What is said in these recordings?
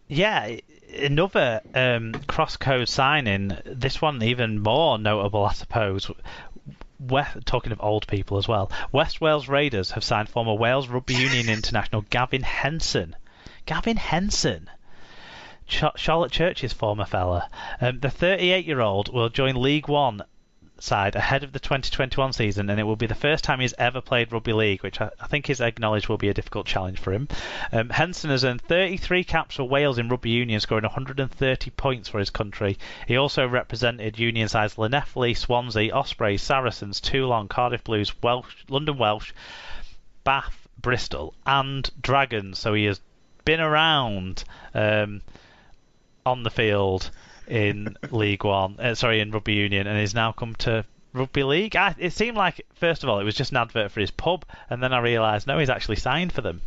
Yeah, another cross-code signing. This one even more notable, I suppose. Talking of old people as well, West Wales Raiders have signed former Wales Rugby Union international Gavin Henson. Gavin Henson, Charlotte Church's former fella. The 38-year-old will join League One side ahead of the 2021 season, and it will be the first time he's ever played rugby league, which I think is acknowledged will be a difficult challenge for him. Henson has earned 33 caps for Wales in rugby union, scoring 130 points for his country. He also represented union sides Llanelli, Swansea, Ospreys, Saracens, Toulon, Cardiff Blues, London Welsh, Bath, Bristol and Dragons, so he has been around on the field in League One, in Rugby Union, and he's now come to Rugby League. It seemed like, first of all, it was just an advert for his pub, and then I realised, no, he's actually signed for them.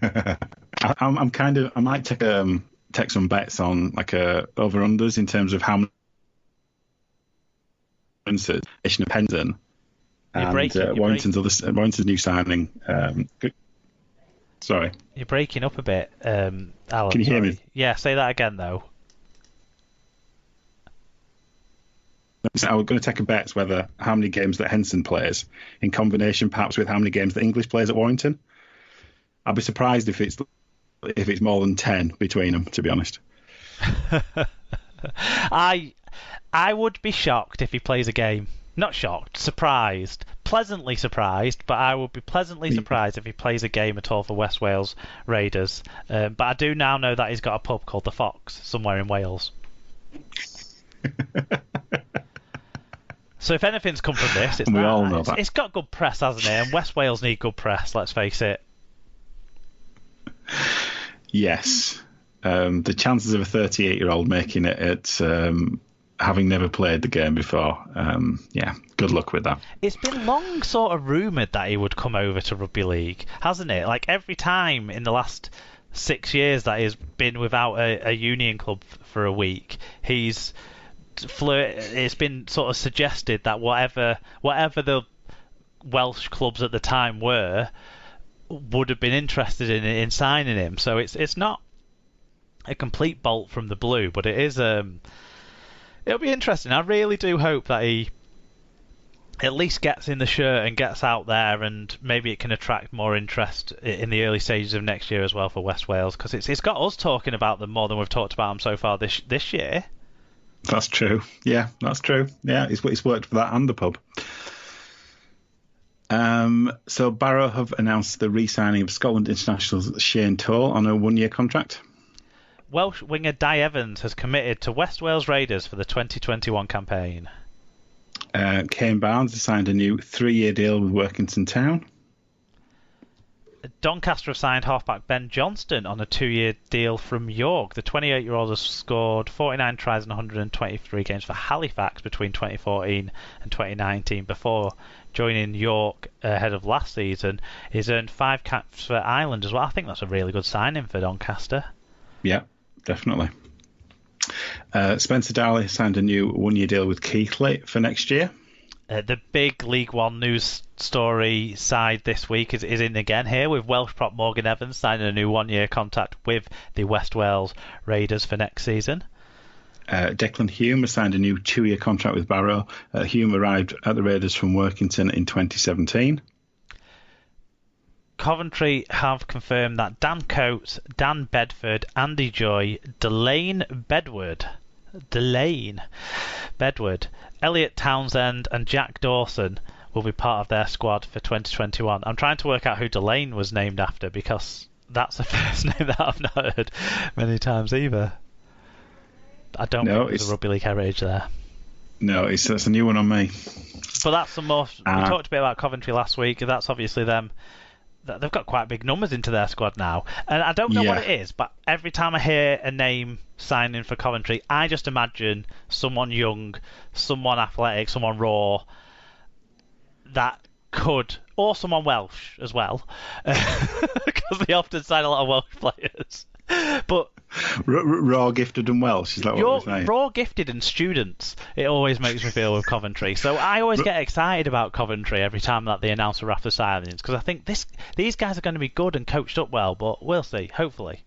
I might take some bets on like over unders in terms of how many Penton and Warrington's new signing. Sorry. You're breaking up a bit, Alan. Can you hear me? Yeah, say that again, though. I was going to take a bet whether how many games that Henson plays in combination perhaps with how many games that English plays at Warrington. I'd be surprised if it's more than 10 between them, to be honest. I would be shocked if he plays a game. Not shocked, surprised. Pleasantly surprised, but I would be pleasantly surprised if he plays a game at all for West Wales Raiders. But I do now know that he's got a pub called The Fox somewhere in Wales. So if anything's come from this, it's all know that. It's got good press, hasn't it? And West Wales need good press, let's face it. Yes. The chances of a 38-year-old making it at having never played the game before, good luck with that. It's been long sort of rumoured that he would come over to Rugby League, hasn't it? Like every time in the last 6 years that he's been without a union club for a week, it's been sort of suggested that whatever the Welsh clubs at the time were would have been interested in signing him. So it's not a complete bolt from the blue, but it is it'll be interesting. I really do hope that he at least gets in the shirt and gets out there, and maybe it can attract more interest in the early stages of next year as well for West Wales, because it's got us talking about them more than we've talked about them so far this year. That's true. Yeah, that's true. Yeah, it's worked for that and the pub. So Barrow have announced the re-signing of Scotland international Shane Toll on a 1-year contract. Welsh winger Di Evans has committed to West Wales Raiders for the 2021 campaign. Kane Barnes has signed a new 3-year deal with Workington Town. Doncaster have signed halfback Ben Johnston on a 2-year deal from York. The 28-year-old has scored 49 tries in 123 games for Halifax between 2014 and 2019 before joining York ahead of last season. He's earned 5 caps for Ireland as well. I think that's a really good signing for Doncaster. Yeah, definitely. Spencer Darley signed a new 1-year deal with Keighley for next year. The big League One news story side this week is in again here, with Welsh prop Morgan Evans signing a new 1-year contract with the West Wales Raiders for next season. Declan Hume has signed a new 2-year contract with Barrow. Hume arrived at the Raiders from Workington in 2017. Coventry have confirmed that Dan Coates, Dan Bedford, Andy Joy, Delane Bedward, Elliot Townsend and Jack Dawson will be part of their squad for 2021. I'm trying to work out who Delane was named after, because that's the first name that I've not heard many times either. I don't think there's a rugby league heritage there. No, that's a new one on me. But that's some more. We talked a bit about Coventry last week. That's obviously them. They've got quite big numbers into their squad now. And I don't know what it is, but every time I hear a name signing for Coventry, I just imagine someone young, someone athletic, someone raw, that could, or someone Welsh as well, because they often sign a lot of Welsh players. But Raw, gifted and Welsh, is that what we're saying? Raw, gifted and students. It always makes me feel with Coventry. So I always get excited about Coventry every time that they announce a raft of signings, because I think these guys are going to be good and coached up well, but we'll see, hopefully.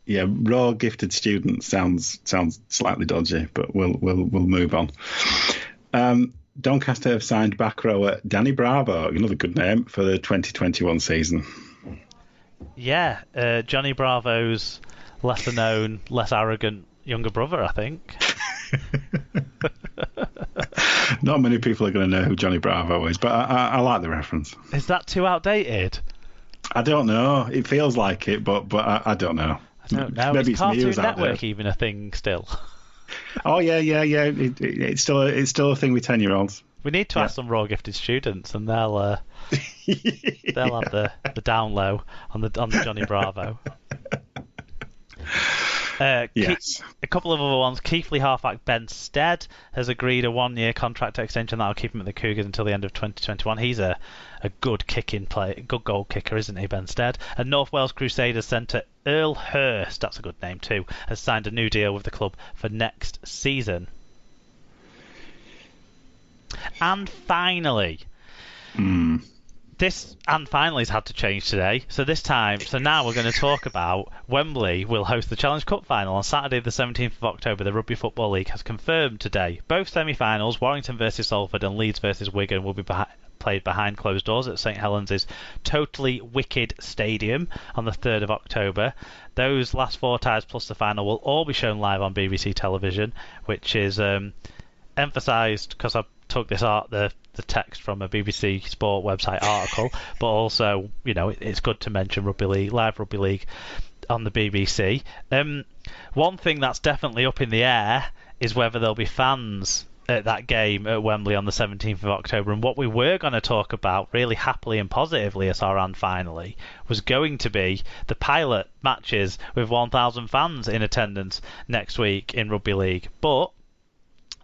Yeah, raw, gifted students sounds slightly dodgy, but we'll move on. Doncaster have signed back rower Danny Bravo, another good name, for the 2021 season. Yeah, Johnny Bravo's lesser known, less arrogant younger brother, I think. Not many people are going to know who Johnny Bravo is, but I like the reference. Is that too outdated? I don't know. It feels like it, but I don't know. I don't know. Maybe is Cartoon it's Network even a thing still? Oh yeah. It's still a thing with 10-year-olds. We need to ask some raw gifted students, and they'll have the down low on the Johnny Bravo. Yes. A couple of other ones. Keighley halfback Ben Stead has agreed a 1-year contract extension that'll keep him at the Cougars until the end of 2021. He's a good good goal kicker, isn't he, Ben Stead? And North Wales Crusaders centre Earl Hurst, that's a good name too, has signed a new deal with the club for next season. And finally, this and finally's had to change today. So now we're going to talk about Wembley will host the Challenge Cup final on Saturday the 17th of October. The Rugby Football League has confirmed today both semi-finals, Warrington versus Salford and Leeds versus Wigan, will be played behind closed doors at St Helens' Totally Wicked Stadium on the 3rd of October. Those last 4 ties plus the final will all be shown live on BBC television, which is emphasised because I took the text from a BBC Sport website article, but also, it's good to mention live Rugby League on the BBC. One thing that's definitely up in the air is whether there'll be fans at that game at Wembley on the 17th of October. And what we were going to talk about really happily and positively at our end finally was going to be the pilot matches with 1,000 fans in attendance next week in Rugby League. But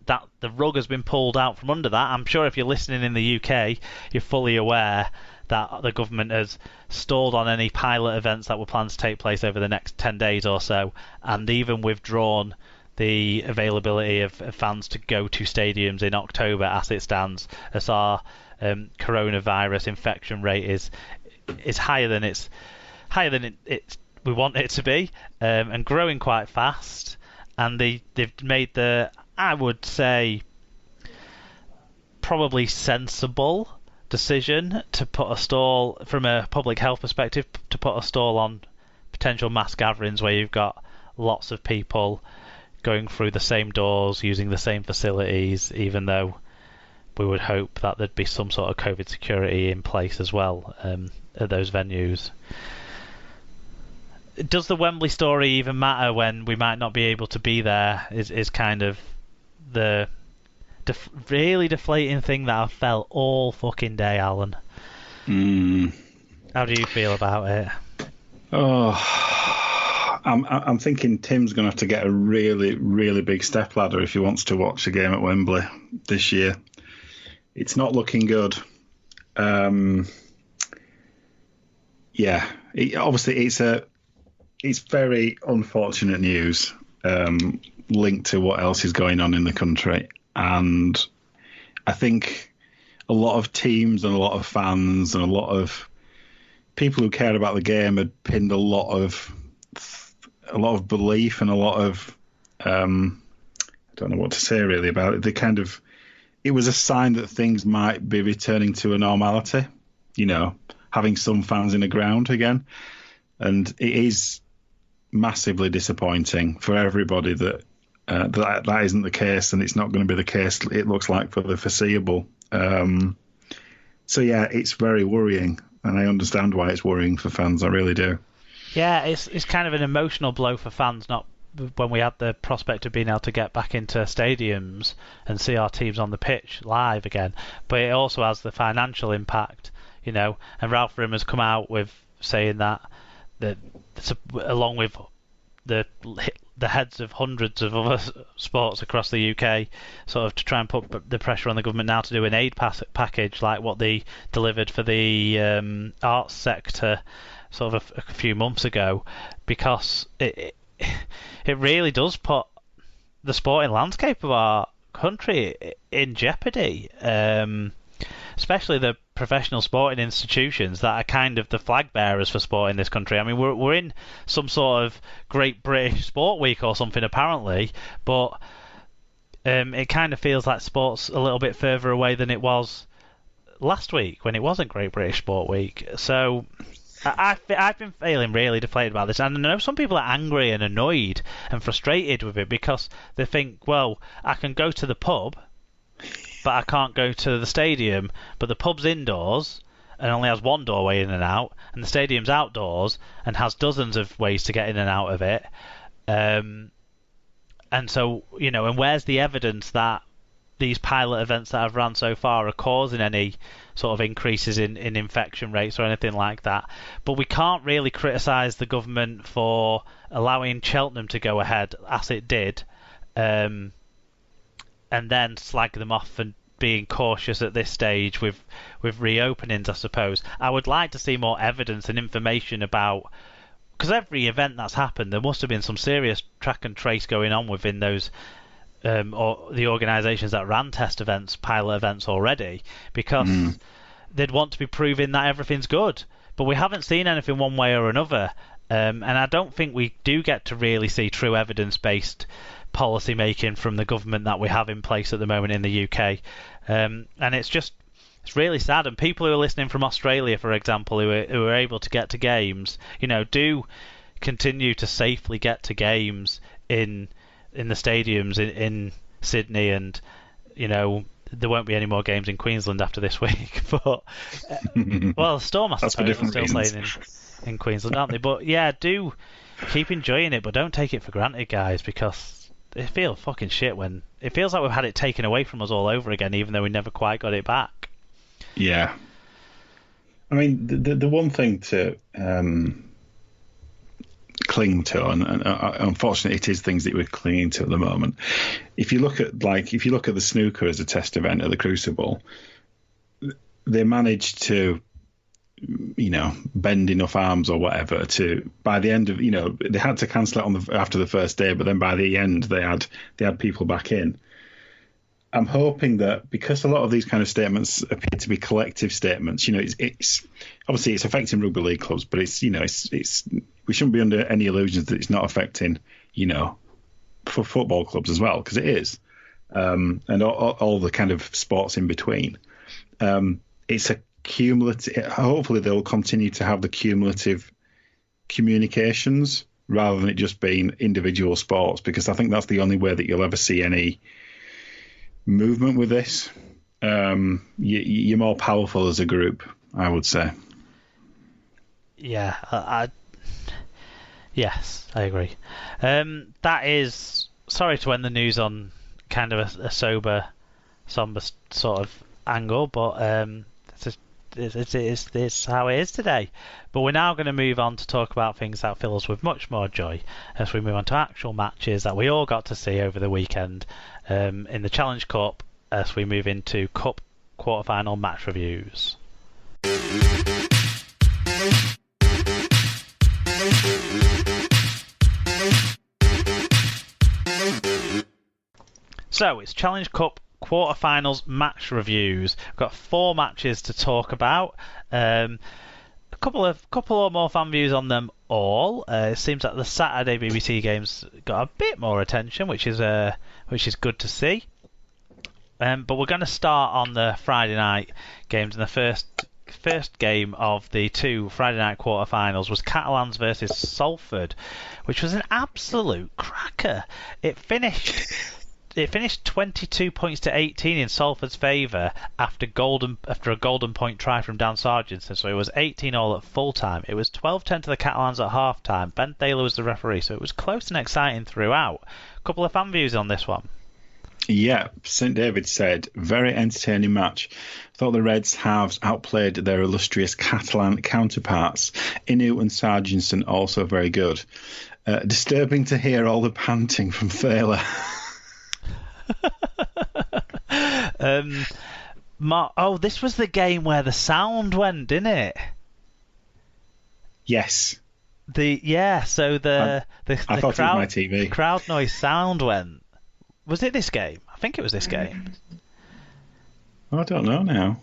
that the rug has been pulled out from under that. I'm sure if you're listening in the UK, you're fully aware that the government has stalled on any pilot events that were planned to take place over the next 10 days or so, and even withdrawn the availability of fans to go to stadiums in October as it stands, as our coronavirus infection rate is higher than we want it to be, and growing quite fast. And they've made I would say, probably sensible decision to put a stall, from a public health perspective, to put a stall on potential mass gatherings where you've got lots of people going through the same doors, using the same facilities, even though we would hope that there'd be some sort of COVID security in place as well at those venues. Does the Wembley story even matter when we might not be able to be there? Is kind of the really deflating thing that I've felt all fucking day, Alan. How do you feel about it? I'm thinking Tim's going to have to get a really, really big stepladder if he wants to watch a game at Wembley this year. It's not looking good. Obviously it's very unfortunate news linked to what else is going on in the country. And I think a lot of teams and a lot of fans and a lot of people who cared about the game had pinned a lot of belief and a lot of I don't know what to say really about it. It was a sign that things might be returning to a normality, having some fans in the ground again. And it is massively disappointing for everybody that that isn't the case, and it's not going to be the case, it looks like, for the foreseeable. So yeah, it's very worrying, and I understand why it's worrying for fans. I really do. Yeah, it's kind of an emotional blow for fans, not when we had the prospect of being able to get back into stadiums and see our teams on the pitch live again, but it also has the financial impact, and Ralph Rim has come out with saying that along with the heads of hundreds of other sports across the UK, sort of to try and put the pressure on the government now to do an aid package like what they delivered for the arts sector sort of a few months ago, because it really does put the sporting landscape of our country in jeopardy. Especially the professional sporting institutions that are kind of the flag bearers for sport in this country. I mean, we're in some sort of Great British Sport Week or something apparently, but it kind of feels like sport's a little bit further away than it was last week when it wasn't Great British Sport Week. So I've been feeling really deflated about this, and I know some people are angry and annoyed and frustrated with it because they think, well, I can go to the pub, but I can't go to the stadium. But the pub's indoors and only has one doorway in and out, and the stadium's outdoors and has dozens of ways to get in and out of it. And so, and where's the evidence that these pilot events that I've run so far are causing any sort of increases in infection rates or anything like that? But we can't really criticise the government for allowing Cheltenham to go ahead as it did, and then slag them off for being cautious at this stage with reopenings, I suppose. I would like to see more evidence and information about, because every event that's happened, there must have been some serious track and trace going on within those or the organisations that ran test events, pilot events already, because they'd want to be proving that everything's good. But we haven't seen anything one way or another, and I don't think we do get to really see true evidence-based policy making from the government that we have in place at the moment in the UK, and it's really sad. And people who are listening from Australia, for example, who are able to get to games, do continue to safely get to games in the stadiums in Sydney, and there won't be any more games in Queensland after this week. But well, Storm, I suppose, are still playing in Queensland, aren't they? But yeah, do keep enjoying it, but don't take it for granted, guys, because it feels fucking shit when it feels like we've had it taken away from us all over again, even though we never quite got it back. Yeah. I mean, the one thing to cling to, and unfortunately it is things that we're clinging to at the moment. If you look at the snooker as a test event at the Crucible, they managed to bend enough arms or whatever to, by the end of, they had to cancel it after the first day, but then by the end they had people back in. I'm hoping that, because a lot of these kind of statements appear to be collective statements, it's obviously it's affecting rugby league clubs, but it's we shouldn't be under any illusions that it's not affecting, for football clubs as well, because it is, and all the kind of sports in between. It's a cumulative. Hopefully, they'll continue to have the cumulative communications rather than it just being individual sports, because I think that's the only way that you'll ever see any movement with this. You're more powerful as a group, I would say. Yeah, yes, I agree. That is, sorry to end the news on kind of a somber sort of angle, but it's how it is today. But we're now going to move on to talk about things that fill us with much more joy as we move on to actual matches that we all got to see over the weekend in the Challenge Cup, as we move into Cup quarterfinal match reviews. So it's Challenge Cup quarterfinals match reviews. We've got 4 matches to talk about. A couple or more fan views on them all. It seems that the Saturday BBC games got a bit more attention, which is good to see. But we're going to start on the Friday night games, and the first game of the 2 Friday night quarterfinals was Catalans versus Salford, which was an absolute cracker. It finished 22 points to 18 in Salford's favour after a golden point try from Dan Sargent. So it was 18-all at full time. It was 12-10 to the Catalans at half time. Ben Thaler was the referee, so it was close and exciting throughout. A couple of fan views on this one. Yeah, St David said, very entertaining match. Thought the Reds halves outplayed their illustrious Catalan counterparts. Inu and Sargentson also very good. Disturbing to hear all the panting from Thaler. This was the game where the sound went, didn't it? Yes. So the I thought it was my TV. crowd noise sound went. Was it this game? I think it was this game. I don't know now.